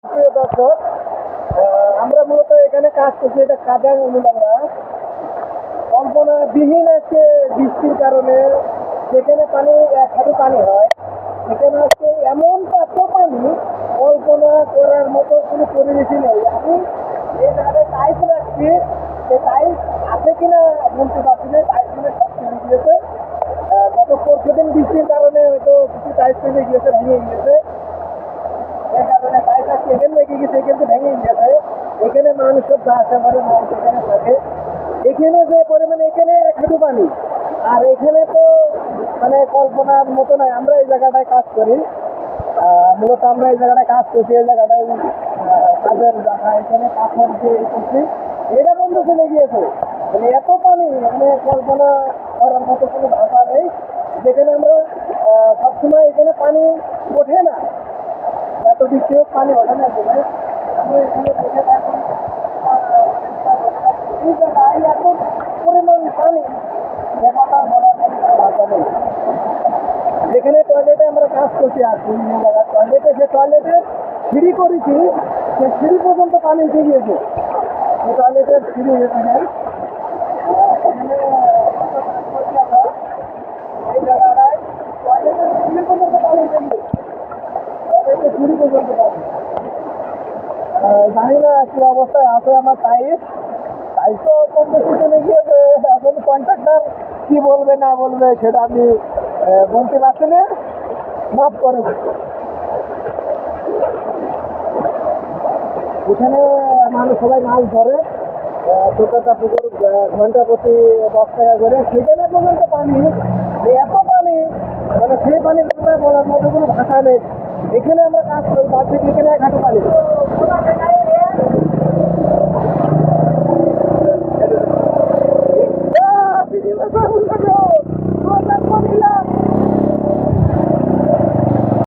প্রিয় দর্শক, আমরা মূলত এখানে কাজ করছি, এটা কাদাং অনুদানা কল্পনাবিহীন আজকে বৃষ্টির কারণে যেখানে পানি এক হাঁটু পানি হয় সেখানে আজকে এমন এত পানি কল্পনা করার মতো কোনো পরিবেশই নেই। আমি এই জায়গায় টাইস রাখছি, সে টাইস আছে কিনা বলতে পারছি না, টাইস মানে সব চলে গিয়েছে। গত পরশু দিন বৃষ্টির কারণে হয়তো কিছু টাইস চলে গিয়েছে, ভেঙে গিয়েছে। এই কারণে টাইস আজকে এখানে লেগে গেছে, এখানে ভেঙে গিয়েছে। এখানে মানুষ সব যা আসা করে মানুষ এখানে থাকে। এখানে যে পরিমাণে এখানে এক হাঁটু পানি, আর এখানে তো মানে কল্পনার মতো নয়। আমরা এই জায়গাটায় কাজ করি, মূলত আমরা এই জায়গাটায় কাজ করছি, এই জায়গাটায় কাজের জায়গা, এখানে পাথর দিয়ে করছি, এটা বন্ধ চলে গিয়েছে। মানে এত পানি, মানে কল্পনা করার মতো কোনো ভাষা নেই। যেখানে আমরা সবসময় এখানে পানি ওঠে না, এত বৃষ্টি হোক পানি ওঠে না। এখানে আমি এখানে দেখে থাকি এই জায়গায় এত পরিমাণ পানি, যে কথা বলার মতো কোনো ভাষা নেই। যেখানে টয়লেটে আমরা কাজ করছি, আর বিভিন্ন জায়গায় টয়লেটে, সে টয়লেটে সিঁড়ি করেছি, সে সিঁড়ি পর্যন্ত পানি উঠে গিয়েছে। সেই টয়লেটের সিঁড়ি এখানে এই জায়গাটায় টয়লেটের সিঁড়ি পর্যন্ত পানি উঠে গিয়েছে, টয়লেটের সিঁড়ি পর্যন্ত পানি। জানি না কি অবস্থায় আছে আমার টাইস তো কম বেশি চলে গিয়েছে। এখন কন্ট্রাক্টর কি বলবে না বলবে সেটা আমি বলতে পারছি না, মাফ করে। এখানে মানুষ সবাই মাছ ধরে, ছোটটা পুকুর ঘন্টা প্রতি 10 টাকা করে, সেখানে পর্যন্ত পানি, এত পানি, মানে সেই পানি বলার মতো কোনো ভাষা নেই। এখানে আমরা কাজ করি, তার থেকে এখানে এক হাঁটু পানি।